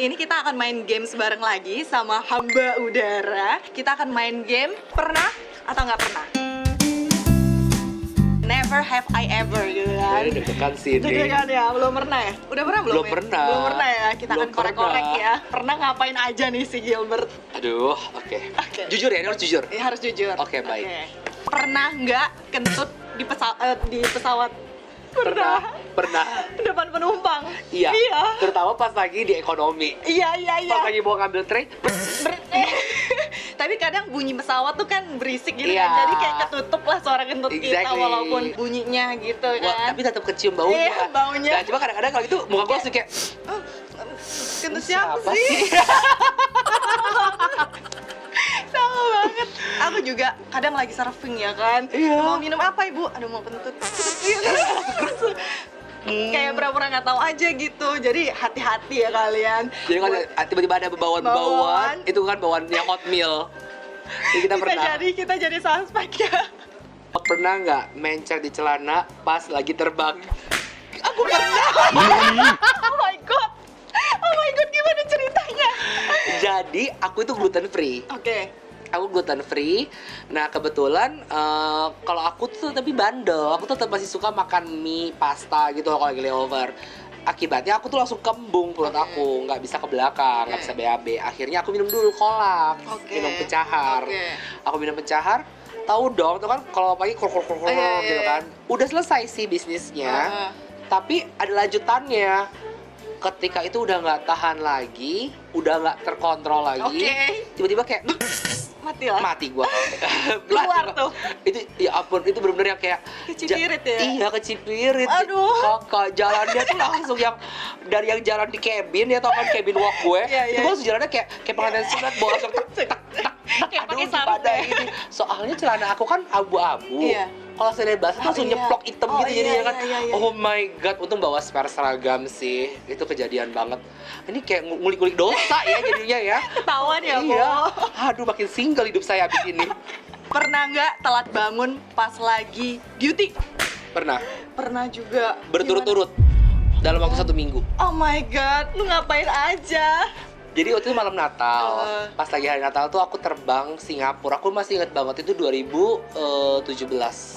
Kali ini kita akan main games bareng lagi sama Hamba Udara. Kita akan main game pernah atau nggak pernah. Never have I ever gitu kan. Deg-degan sih ini. Deg-degan ya, belum pernah ya? Udah pernah belum? Belum ya? pernah. Belum pernah ya, kita Belum akan korek-korek pernah. ya. Pernah ngapain aja nih si Gilbert? Aduh, oke. Oke. Jujur ya, ini harus jujur. Ya harus jujur. Oke, baik. Pernah nggak kentut di pesawat? Pernah. Depan penumpang? Iya. Iya. Terutama pas lagi di ekonomi. Iya. Pas lagi mau ngambil tray, Tapi kadang bunyi pesawat tuh kan berisik gitu Iya. kan, jadi kayak ketutup lah suara kentut kita Exactly. walaupun bunyinya gitu wah, kan. tapi tetap kecium baunya. Iya, baunya. Nah, cuma kadang-kadang kalau itu muka gue langsung kayak Kentut siapa sih? sih? Sama banget. Aku juga kadang lagi surfing ya kan. Iya. Mau minum apa ibu? Aduh mau kentut. Kayak pura-pura nggak tahu aja gitu. Jadi hati-hati ya kalian. Jadi kalau tiba-tiba ada bauan-bauan, itu kan bauan yang hot meal. Jadi kita pernah. Kita jadi suspek ya. Pernah nggak mencer di celana pas lagi terbang? Aku pernah. Oh my god. Oh my god, gimana ceritanya? Jadi aku itu gluten free. Oke. Aku gluten free. Nah kebetulan kalau aku tuh tapi bandel. Aku tuh tetap masih suka makan mie, pasta gitu kalau lagi layover. Akibatnya aku tuh langsung kembung perut aku, nggak bisa ke belakang, nggak bisa BAB. Akhirnya aku minum dulu kolak, minum pencahar. Aku minum pencahar. Tahu dong, tuh kan kalau pagi gitu kan. Udah selesai sih bisnisnya. Tapi ada lanjutannya. Ketika itu udah nggak tahan lagi, udah nggak terkontrol lagi, tiba-tiba kayak Mati lah. mati gua. Keluar Mati. tuh. Itu ya ampun, itu benar-benar yang kayak Kecipirit ya? Iya, kecipirit. Aduh. Kakak jalannya tuh langsung yang dari yang jalan di cabin ya, tau kan cabin walk gue. Iya, iya. Itu gua langsung jalannya kayak pengantin sunat, bawa langsung tak tak tak. Kayak pakai Aduh, sarung pada ya. ini. Soalnya celana aku kan abu-abu. Iya. Kalau saya lihat basah tuh langsung iya. nyeplok hitam Oh, gitu jadinya iya, kan. iya, iya. Oh my god, untung bawa spare seragam sih. Itu kejadian banget. Ini kayak ngulik-ngulik dosa ya jadinya ya. Ketahuan ya, Iya. Bo. Aduh, makin single hidup saya abis ini. Pernah nggak telat bangun pas lagi duty? Pernah. Pernah juga. Berturut-turut dalam waktu 1 minggu. Gimana? Oh my god, lu ngapain aja? Jadi waktu itu malam Natal, pas lagi hari Natal tuh aku terbang Singapura. Aku masih inget banget itu 2017.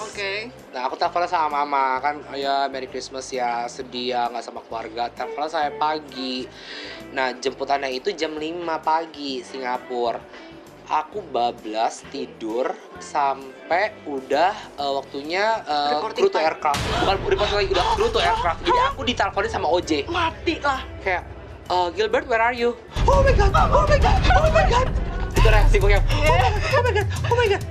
Oke. Nah aku telepon sama mama kan, ya Merry Christmas ya, sedih ya nggak sama keluarga. Telepon saya pagi. Nah jemputannya itu jam 5 pagi Singapura. Aku bablas tidur sampai udah waktunya crew to aircraft. Bukan reporting lagi, udah crew to aircraft. Jadi aku diteleponin sama OJ. Mati lah. Kayak Gilbert, where are you? Oh my god, oh my god, oh my god. Itu reaksi gue kayak, oh my god, oh my god.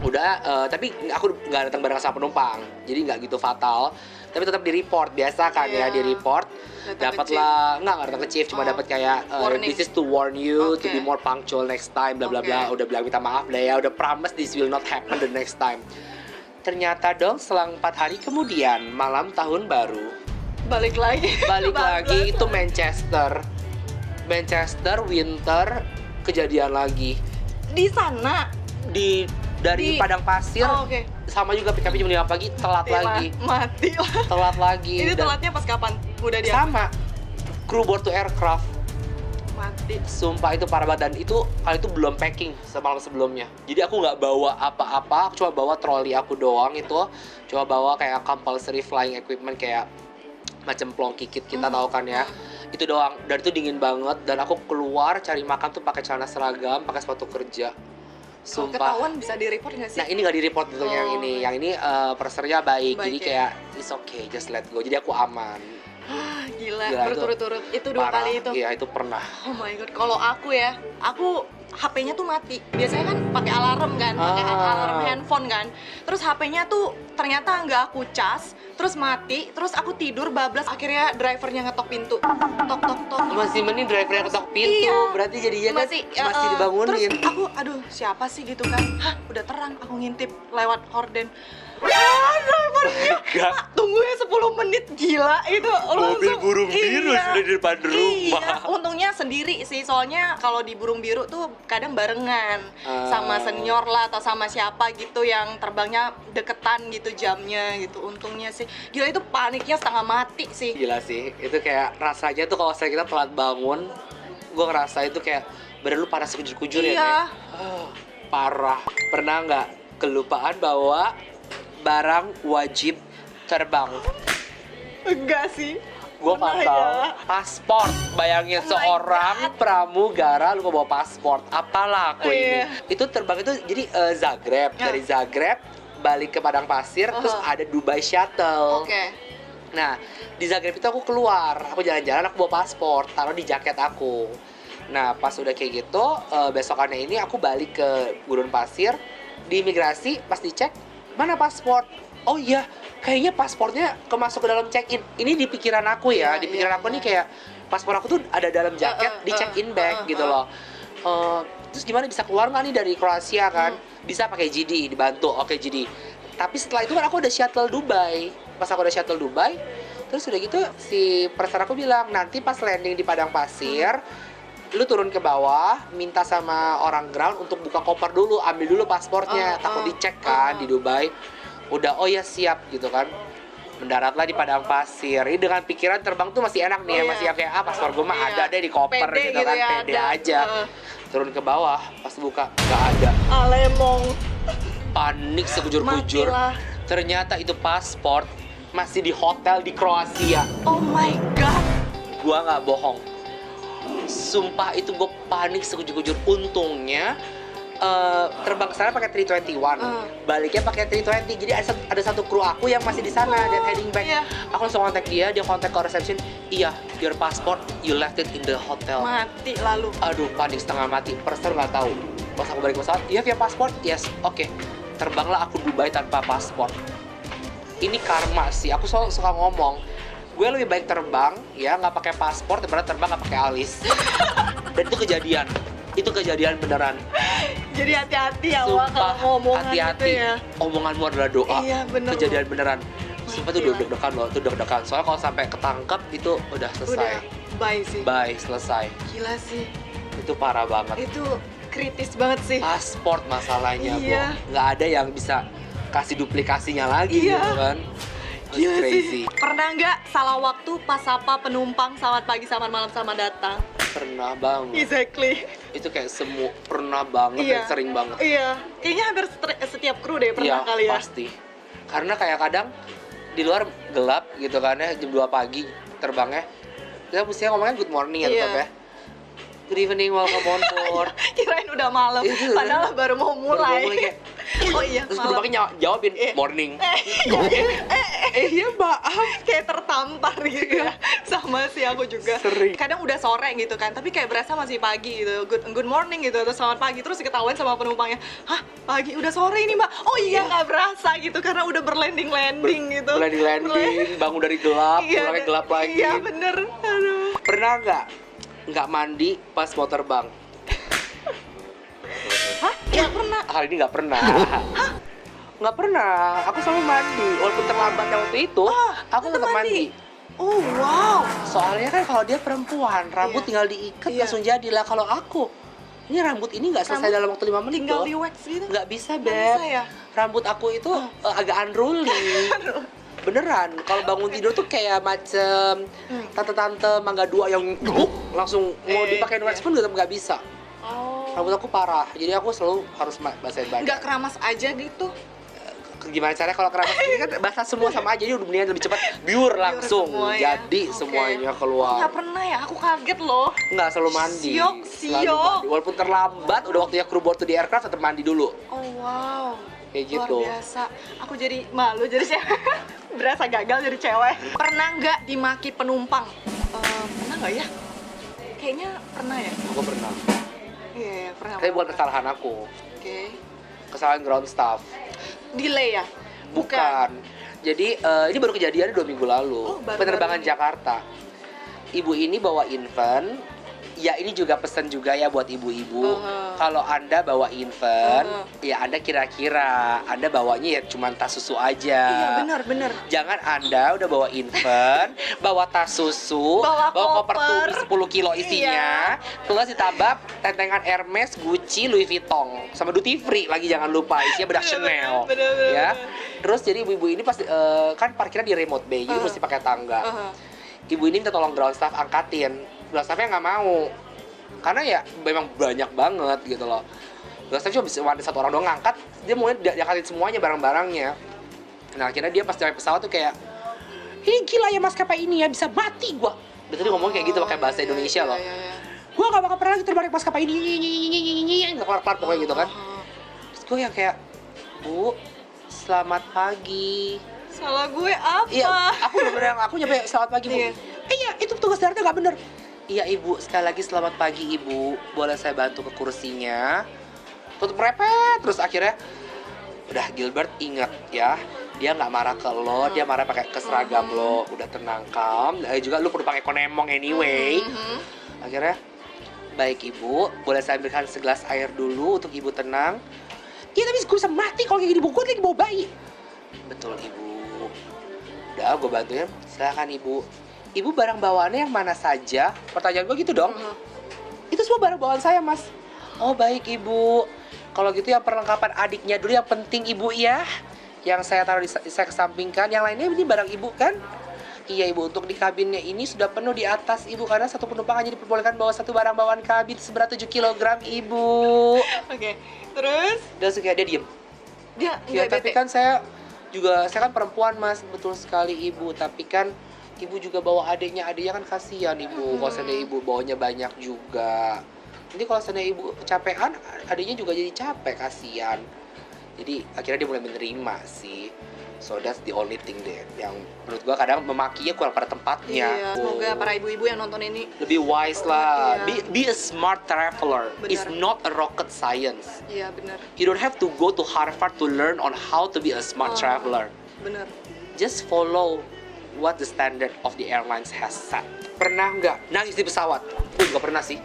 Udah, tapi aku nggak datang bareng sama penumpang, jadi nggak gitu fatal. Tapi tetap di report biasa kan ya, di report. Dapatlah, nggak datang ke chief, cuma dapat kayak this is to warn you to be more punctual next time, bla bla bla. Udah bilang minta maaf deh ya, udah promise this will not happen the next time. Ternyata dong, selang 4 hari kemudian, malam tahun baru. Balik lagi Itu Manchester winter kejadian lagi di sana. Dari Padang Pasir. Oke. Sama juga PKP jam 5 pagi telat lagi. Mati lah. Telat lagi. Ini telatnya pas kapan? Udah dia sama crew board to aircraft. mati. Sumpah itu parah banget, dan itu kali itu belum packing semalam sebelumnya. Jadi aku nggak bawa apa-apa, aku cuma bawa troli aku doang itu. Cuma bawa kayak compulsory flying equipment kayak macam plongki kit kita tahu kan ya. Itu doang, dan itu dingin banget, dan aku keluar cari makan tuh pakai celana seragam, pakai sepatu kerja. Kalau Sumpah. ketahuan bisa di-report nggak sih? Nah ini nggak di-report gitu yang ini. Yang ini persernya baik, jadi ya? kayak it's okay, just let go. Jadi aku aman. Gila, Gila, berturut-turut itu 2 Parah. kali itu. Iya itu pernah. Oh my god, kalau aku ya, aku HP-nya tuh mati. Biasanya kan pakai alarm kan, pakai alarm handphone kan. Terus HP-nya tuh ternyata nggak aku cas, terus mati, terus aku tidur bablas. Akhirnya drivernya ngetok pintu, tok tok tok. Masih mending drivernya ketok pintu, Iya. berarti jadinya masih masih dibangunin. Terus aku, aduh siapa sih gitu kan? Hah, udah terang. Aku ngintip lewat horden. Drivernya tunggu ya 10 menit, gila itu Mobil langsung. burung biru sudah di depan rumah. Iya, untungnya sendiri sih, soalnya kalau di burung biru tuh kadang barengan sama senior lah atau sama siapa gitu yang terbangnya deketan gitu jamnya gitu. Untungnya sih, gila itu paniknya setengah mati sih. Gila sih, itu kayak rasanya tuh kalau saya kita telat bangun, gue ngerasa itu kayak bener lu panas sekujur-kujur ya Iya. Nek? Parah. Pernah nggak kelupaan bawa barang wajib terbang? Enggak sih. Gue Pernah pasal ya. pasport. Bayangin Oh my seorang God. pramugara lu mau bawa pasport. Apalah aku ini. Iya. Itu terbang itu jadi Zagreb. Ya. Dari Zagreb balik ke Padang Pasir, terus ada Dubai Shuttle. Oke. Nah, di Zagreb itu aku keluar, aku jalan-jalan, aku bawa paspor, taruh di jaket aku. Nah, pas udah kayak gitu, besokannya ini aku balik ke Gurun Pasir, di imigrasi, pas dicek, mana paspor? Oh iya, kayaknya paspornya kemasuk ke dalam check-in. Ini di pikiran aku ya, Iya, di pikiran iya, aku nih iya. kayak paspor aku tuh ada dalam jaket, di check-in bag gitu loh. Terus gimana bisa keluar nggak nih dari Kroasia kan? Bisa pakai GD, dibantu, oke GD. Tapi setelah itu kan aku udah shuttle Dubai. Pas aku udah shuttle Dubai, terus udah gitu si person aku bilang, nanti pas landing di Padang Pasir, lu turun ke bawah, minta sama orang ground untuk buka koper dulu, ambil dulu paspornya, takut dicek kan di Dubai. Udah, oh ya siap gitu kan. Mendaratlah di Padang Pasir. Ini dengan pikiran terbang tuh masih enak nih ya, masih yang kayak paspor gue mah ada deh di koper Pede gitu kan, ya, pede ada. aja. Turun ke bawah, pas buka nggak ada. Alemong. Panik sekujur-kujur. Matilah. Ternyata itu paspor masih di hotel di Kroasia. Oh my god. Gua nggak bohong. Sumpah itu gue panik sekujur-kujur. Untungnya terbang ke sana pakai 321, baliknya pakai 320. Jadi ada satu kru aku yang masih di sana dan heading back. Iya. Aku langsung kontak dia kontak ke reception. Iya, your passport you left it in the hotel. Mati lalu. Aduh, panik setengah mati. Person nggak tahu. Pas aku balik ke pesawat, iya via paspor. Yes, oke. Terbanglah aku Dubai tanpa paspor. Ini karma sih. Aku selalu suka ngomong, gue lebih baik terbang ya nggak pakai paspor daripada terbang nggak pakai alis. Dan itu kejadian. Itu kejadian beneran. Jadi hati-hati ya Wak kalau Sumpah, ngomongan hati-hati. gitu ya. Omonganmu adalah doa. Iya, bener Kejadian loh. beneran. Sumpah itu Mati udah lah. deg-degan loh, itu deg-degan. Soalnya kalau sampai ketangkep itu udah selesai. Udah bye sih. Bye, selesai. Gila sih. Itu parah banget. Itu kritis banget sih. Pasport masalahnya, Iya. Bo. Nggak ada yang bisa kasih duplikasinya lagi Iya. gitu kan. It's Gila crazy. sih. Pernah nggak salah waktu pas sapa penumpang selamat pagi, selamat malam, selamat datang? Pernah banget. Exactly. Itu kayak semua pernah banget Iya. dan sering banget. Iya. Kayaknya hampir setiap kru deh pernah Iya, kali ya. pasti. Karena kayak kadang di luar gelap gitu kan ya, jam 2 pagi terbangnya. Kita mestinya ngomongnya good morning ya tetap Iya. ya. Good evening, welcome on board. Kirain udah malam, Itu, padahal baru mau mulai. Baru mulai kayak, Oh iya, terus malam. penumpangnya jawabin morning. Iya maaf. Kayak tertampar gitu ya. Sama sih aku juga. Sering. Kadang udah sore gitu kan, tapi kayak berasa masih pagi gitu. Good morning gitu, terus selamat pagi. Terus diketahuan sama penumpangnya, hah pagi udah sore ini mbak? Oh iya nggak berasa gitu, karena udah berlanding-landing gitu. Landing, bangun dari gelap, pulangnya gelap lagi. Iya bener, aduh. Pernah nggak mandi pas mau terbang? Hah? Nggak pernah. Hal ini nggak pernah. Nggak pernah. Aku selalu mandi. Walaupun terlambatnya waktu itu, aku tetap mandi. Oh wow. Soalnya kan kalau dia perempuan, rambut Iya. tinggal diikat Iya. langsung jadi lah. Kalau aku, ini rambut ini nggak selesai Rambut dalam waktu 5 menit Tinggal loh. di wax gitu. Nggak bisa, Nggak Beb. bisa ya? Rambut aku itu agak unruly. Beneran, kalau bangun tidur tuh kayak macem tante-tante Mangga 2 yang langsung mau dipakein wax iya. pun tetap nggak bisa. Oh. Rambut aku parah, jadi aku selalu harus basahin badan. Nggak keramas aja gitu. Gimana caranya kalau keramas ini kan basah semua sama aja, jadi udah mendingan lebih cepat biur langsung semua ya. jadi Oke. semuanya Nggak keluar. pernah ya, aku kaget loh. Nggak selalu mandi. Siok, Selalu siok. mandi. Walaupun terlambat, udah waktunya kru board tuh di aircraft tetap mandi dulu. Oh wow. Kayak Luar gitu. biasa. Aku jadi malu jadi cewek. Berasa gagal jadi cewek. Pernah nggak dimaki penumpang? Pernah nggak ya? Kayaknya pernah ya. Aku pernah. Iya, iya, pernah. Tapi bukan kesalahan aku, Oke. kesalahan ground staff. Delay ya? Bukan. Jadi ini baru kejadian 2 minggu lalu. Oh, baru-baru Penerbangan ini. Jakarta. Ibu ini bawa infant. Ya ini juga pesan juga ya buat ibu-ibu. Kalau Anda bawa infant, ya Anda kira-kira Anda bawanya ya cuma tas susu aja. Iya, benar. Jangan Anda udah bawa infant, bawa tas susu, Bawa koper koper. tumis 10 kilo isinya, plus ditambah tentengan Hermes, Gucci, Louis Vuitton, sama duty free lagi jangan lupa isinya bedak Iya, Chanel, bener, ya. Terus jadi ibu-ibu ini pas kan parkirnya di remote bay, jadi mesti pakai tangga. Ibu ini minta tolong ground staff angkatin, ground staffnya nggak mau. karena ya memang banyak banget gitu loh. Gak cuma bisa ada satu orang doang ngangkat, dia mau diangkatin semuanya barang-barangnya. Nah akhirnya dia pas sampai pesawat tuh kayak, ini gila ya maskapai ini ya, bisa mati gua. Dia tadi ngomong kayak gitu pakai bahasa Indonesia loh. Gua gak bakal pernah lagi terbang maskapai ini, gak kelar-kelar pokoknya gitu kan. Terus gue yang kayak, Bu, selamat pagi. Salah gue apa? Iya, aku nyampe selamat pagi, Bu. Iya. Iya, itu tugas daratnya gak bener. Iya Ibu, sekali lagi selamat pagi Ibu. Boleh saya bantu ke kursinya? Tutup merepet, terus akhirnya udah Gilbert ingat ya, dia nggak marah ke lo, dia marah pakai ke seragam lo. Udah tenang, calm. Juga lu perlu pakai konemong anyway. Akhirnya, baik Ibu, boleh saya ambilkan segelas air dulu untuk Ibu tenang. Iya tapi gue bisa mati kalau kayak gini, Bu. Gue lagi bawa bayi. Betul Ibu. Udah gue bantuin, silakan Ibu. Ibu barang bawaannya yang mana saja? Pertanyaan gue gitu dong. Itu semua barang bawaan saya, Mas. Oh baik Ibu. Kalau gitu yang perlengkapan adiknya dulu yang penting Ibu ya. Yang saya taruh saya kesampingkan. Yang lainnya ini barang Ibu kan? Iya Ibu, untuk di kabinnya ini sudah penuh di atas Ibu. Karena satu penumpang hanya diperbolehkan bawa satu barang bawaan kabin seberat 7 kg Ibu. Oke, terus? Dan kayak dia diem. Dia Ya nggak tapi bete? kan saya kan perempuan Mas. Betul sekali Ibu. Tapi kan Ibu juga bawa adiknya kan kasihan Ibu. Kalau seandainya Ibu bawanya banyak juga. Nanti kalau seandainya Ibu kecapean, adiknya juga jadi capek, kasihan. Jadi akhirnya dia mulai menerima sih. So that's the only thing deh yang menurut gua kadang memakinya kurang pada tempatnya. Iya, semoga para ibu-ibu yang nonton ini lebih wise lah. Iya. Be a smart traveler. Benar. It's not a rocket science. iya benar. You don't have to go to Harvard to learn on how to be a smart traveler. Benar. Just follow what the standard of the airlines has set. Pernah nggak nangis di pesawat? Nggak pernah sih.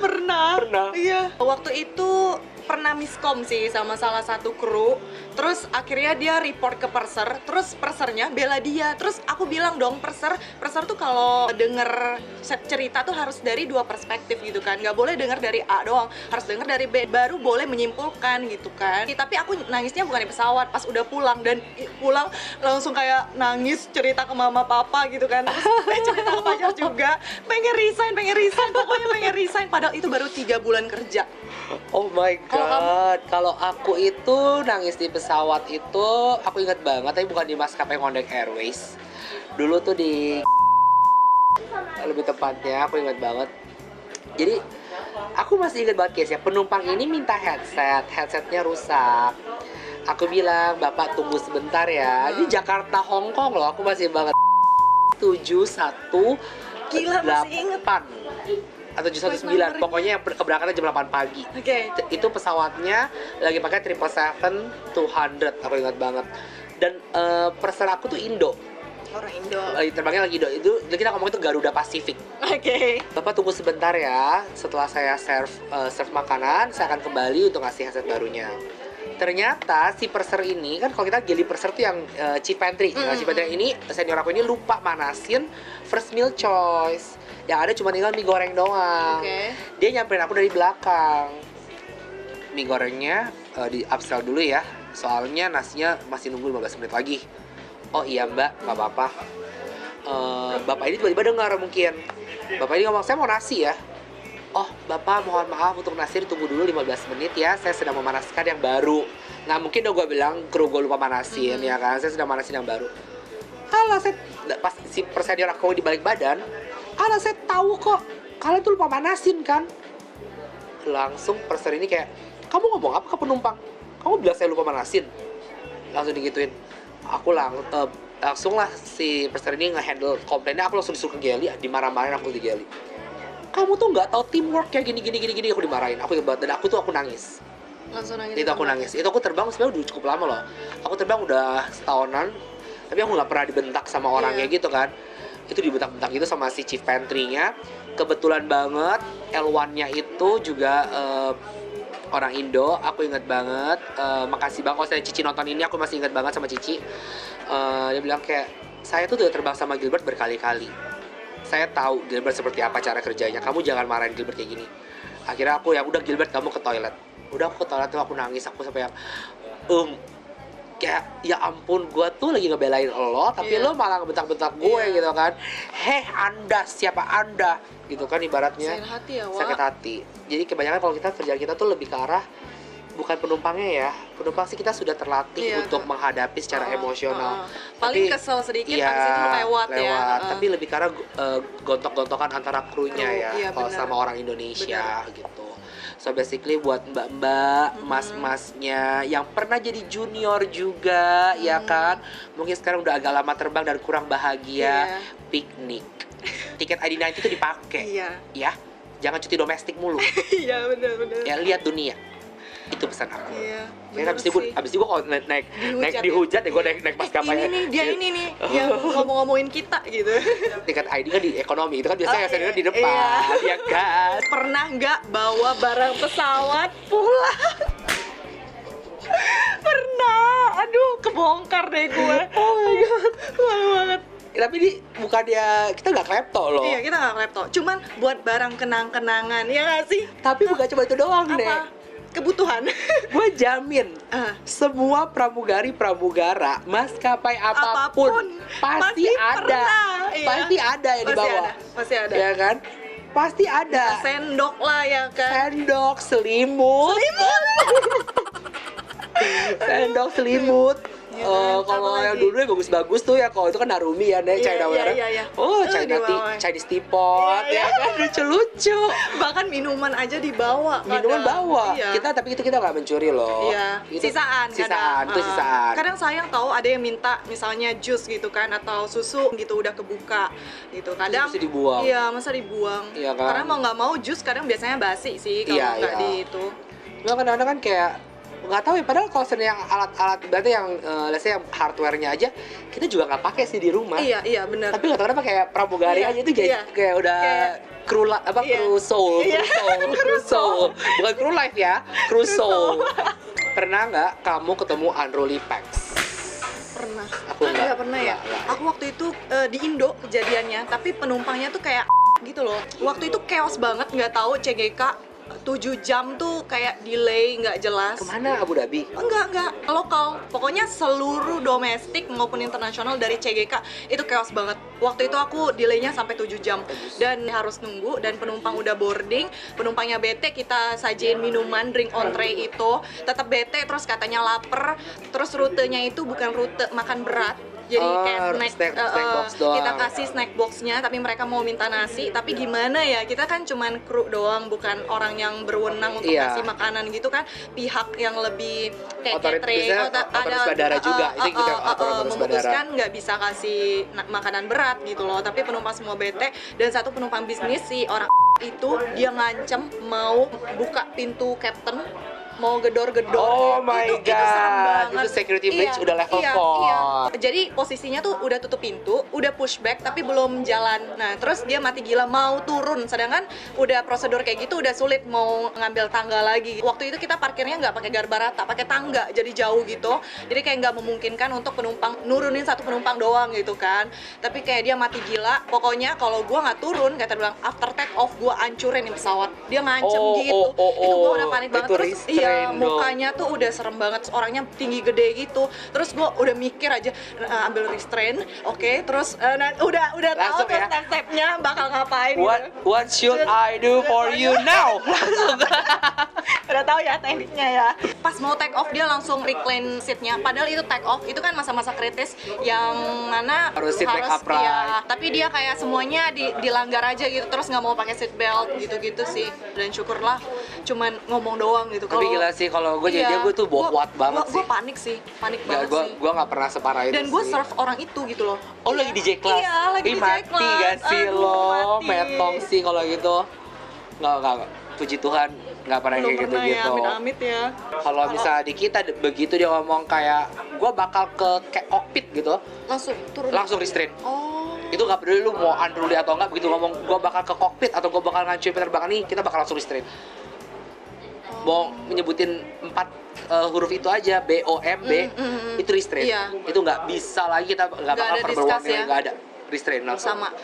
Pernah. Iya. Waktu itu pernah miskom sih sama salah satu kru. Terus akhirnya dia report ke purser. Terus pursernya bela dia. Terus aku bilang dong, purser tuh kalau denger cerita tuh harus dari dua perspektif gitu kan. Nggak boleh denger dari A doang, harus denger dari B, baru boleh menyimpulkan gitu kan. Tapi aku nangisnya bukan di pesawat, pas udah pulang. Dan pulang langsung kayak nangis, cerita ke mama papa gitu kan. Terus cerita ke pacar juga, pengen resign, pokoknya pengen resign. Padahal itu baru 3 bulan kerja. Oh my Kalau kamu? god, kalau aku itu nangis di pesawat itu aku ingat banget, tapi bukan di maskapai Ngondek Airways. Dulu tuh di lebih tepatnya aku ingat banget. Jadi aku masih ingat banget case ya, penumpang ini minta headsetnya rusak. Aku bilang, Bapak tunggu sebentar ya. Ini Jakarta Hong Kong loh, aku masih banget 71 Gila, masih inget. 8 atau 719, pokoknya yang keberangkatan jam 8 pagi. Oke. Itu pesawatnya lagi pakai 777-200, aku ingat banget. Dan purser aku tuh Indo. Orang Indo. Terbangnya lagi Indo. Itu kita ngomong itu Garuda Pacific. Oke. Bapak tunggu sebentar ya. Setelah saya serve makanan, saya akan kembali untuk ngasih headset barunya. Ternyata si purser ini kan, kalau kita geli purser tuh yang chief pantry. Nah, chief pantry ini senior aku ini lupa manasin first meal choice. Yang ada cuma tinggal mie goreng doang. Oke. Dia nyamperin aku dari belakang. Mie gorengnya di upsell dulu ya. Soalnya nasinya masih nunggu 15 menit lagi. Oh iya Mbak, nggak apa-apa. Bapak ini tiba-tiba dengar mungkin. Bapak ini ngomong, saya mau nasi ya. Oh Bapak mohon maaf, untuk nasi ditunggu dulu 15 menit ya. Saya sedang memanaskan yang baru. Nah mungkin dong gue bilang kru gue lupa manasin ya kan. Saya sedang manasin yang baru. Alah, saya pas si persenior aku di balik badan. Alah, saya tahu kok, kalian tuh lupa manasin kan. Langsung purser ini kayak, kamu ngomong apa ke penumpang? Kamu bilang saya lupa manasin? Langsung digituin. Aku langsung lah si purser ini nge-handle komplainnya. Aku langsung disuruh ke Geli, dimarah-marahin aku di Geli. Kamu tuh nggak tahu teamwork ya, gini, aku dimarahin. Aku hebat, dan aku nangis. Langsung nangis. Itu aku nangis. Itu aku terbang sebenarnya udah cukup lama loh. Aku terbang udah setahunan, tapi aku nggak pernah dibentak sama orangnya gitu kan. Itu dibentak-bentak gitu sama si chief pantry-nya. Kebetulan banget L1-nya itu juga orang Indo. Aku ingat banget. Makasih banget kalau saya Cici nonton ini, aku masih ingat banget sama Cici. Dia bilang kayak, saya tuh udah terbang sama Gilbert berkali-kali. Saya tahu Gilbert seperti apa cara kerjanya. Kamu jangan marahin Gilbert kayak gini. Akhirnya aku ya udah Gilbert, kamu ke toilet. Udah aku ke toilet tuh aku nangis. Aku sampai yang kayak ya ampun, gue tuh lagi ngebelain lo tapi lo malah ngebentak-bentak gue gitu kan. Anda, siapa Anda gitu kan, ibaratnya Sakit hati ya, Wak. sakit hati. Jadi kebanyakan kalau kita kerjaan kita tuh lebih ke arah bukan penumpangnya ya, penumpang sih kita sudah terlatih untuk menghadapi secara emosional. Paling kesel sedikit iya, habis itu lewat ya. Tapi lebih karena gontok-gontokan antara krunya ya, Iya, kalau bener. sama orang Indonesia gitu. So basically buat mbak-mbak, mas-masnya yang pernah jadi junior juga, ya kan, mungkin sekarang udah agak lama terbang dan kurang bahagia, piknik. Tiket ID90 itu dipakai, ya, jangan cuti domestik mulu. Iya, benar-benar. Ya, lihat dunia. Itu pesan aku. Iya. Ya, abis itu gue kalau naik dihujat ya, gue naik maskapai. Ini nih yang ngomong-ngomongin kita gitu. Tiket ID kan di ekonomi, itu kan biasanya sendiri di depan, Iya. ya kan. Pernah nggak bawa barang pesawat pulang? Pernah. Aduh, kebongkar deh gue. Oh my god, malu banget. Tapi ini bukan dia, kita nggak klepto loh. Iya, kita nggak laptop. Cuman buat barang kenang-kenangan, ya nggak sih? Tapi bukan cuma itu doang, Apa? Nek. Kebutuhan. Gue jamin semua pramugara maskapai apapun pasti ada. Pernah, iya. Pasti ada yang dibawa. Pasti ada. Ya kan? Pasti ada. Sendok lah ya kan. Sendok, selimut. Sendok, selimut. Iya kan, Kalau apa yang lagi? dulu ya bagus-bagus tuh ya, kalau itu kan Narumi ya, Nek, Iya, China iya. Oh, Dibawa. Chinese teapot, Iya, ya iya. kan, lucu-lucu. Bahkan minuman aja dibawa. Minuman kadang. bawa. Iya. Tapi kita nggak mencuri loh. Iya, Itu sisaan itu sisaan. Kadang sayang tahu ada yang minta misalnya jus gitu kan atau susu gitu udah kebuka gitu. Kadang mesti dibuang. Iya, masa dibuang. Iya kan? Karena mau nggak mau jus kadang biasanya basi sih kalau Iya, nggak iya. di itu. Cuma kadang-kadang kan kayak nggak tahu ya, padahal kalau sebenarnya yang alat-alat berarti yang let's say yang hardware-nya aja kita juga nggak pakai sih di rumah. Iya benar. Tapi nggak tahu kenapa kayak pramugari Iya, aja itu kayak udah kru soul, Iya. kru soul, bukan kru life ya, kru soul. Pernah nggak kamu ketemu unruly packs? Pernah. Aku nggak pernah ya. Nggak. Aku waktu itu di Indo kejadiannya, tapi penumpangnya tuh kayak gitu loh. Waktu itu chaos banget, nggak tahu CGK 7 jam tuh kayak delay nggak jelas. Kemana, Abu Dhabi? Enggak, lokal. Pokoknya seluruh domestik maupun internasional dari CGK itu chaos banget. Waktu itu aku delaynya sampai 7 jam dan harus nunggu, dan penumpang udah boarding, penumpangnya bete, kita sajiin minuman drink on tray itu, tetap bete, terus katanya lapar, terus rutenya itu bukan rute makan berat. Jadi kayak snack box doang. kita kasih snack boxnya, tapi mereka mau minta nasi. Tapi gimana ya, kita kan cuman kru doang, bukan orang yang berwenang untuk ngasih makanan gitu kan. Pihak yang lebih kayak catering, otoritas bandara juga. Itu kita otoritas bandara. memutuskan nggak bisa kasih makanan berat gitu loh. Tapi penumpang semua bete, dan satu penumpang bisnis si orang itu dia ngancem mau buka pintu captain, mau gedor-gedor. Oh my itu serem god, banget. itu security breach udah level 4. Iya. Jadi posisinya tuh udah tutup pintu, udah pushback tapi belum jalan. Nah, terus dia mati gila mau turun, sedangkan udah prosedur kayak gitu udah sulit mau ngambil tangga lagi. Waktu itu kita parkirnya nggak pakai garba rata, pakai tangga, jadi jauh gitu. Jadi kayak nggak memungkinkan untuk penumpang nurunin satu penumpang doang gitu kan. Tapi kayak dia mati gila. Pokoknya kalau gua nggak turun, kata bilang after take off gua hancurin nih pesawat. Dia ngancem gitu. Itu gua udah panik banget. Itu Terus restrain mukanya tuh udah serem banget, orangnya tinggi gede gitu. Terus gue udah mikir aja ambil restrain, oke, terus udah Langsung tahu tuh ya. step-stepnya bakal ngapain. What should I do for you now? Langsung. Udah tahu ya tekniknya ya. Pas mau take off dia langsung recline seatnya. Padahal itu take off itu kan masa-masa kritis yang mana Harus seat back upright. ya. Tapi dia kayak semuanya dilanggar aja gitu, terus nggak mau pakai seat belt gitu-gitu sih. Dan syukurlah cuman ngomong doang gitu. Tapi gila sih, kalau gue jadi gue tuh kuat banget sih. Gue panik sih, panik banget sih. Gue nggak pernah separah itu. Dan gue sih. serve orang itu gitu loh. Oh, lagi di J-Class? Iya, lagi di mati J-Class. gak sih Aduh, lo? mati. Metong sih kalau gitu. Nggak. Puji Tuhan nggak pernah Belum kayak pernah gitu-gitu. ya, amit-amit ya. Kalau bisa di kita begitu dia ngomong kayak gue bakal kayak kokpit gitu, Langsung turun. langsung restrain. Oh. Itu nggak peduli lu mau unruly atau nggak, begitu ngomong gue bakal ke kokpit atau gue bakal ngancurin penerbangan ini, kita bakal langsung restrain. Mau menyebutin 4 huruf itu aja, BOMB, itu restrain. Iya. Itu nggak bisa lagi, kita nggak bakal ada perberuang, discuss ya. nggak ada restrain langsung. Sama.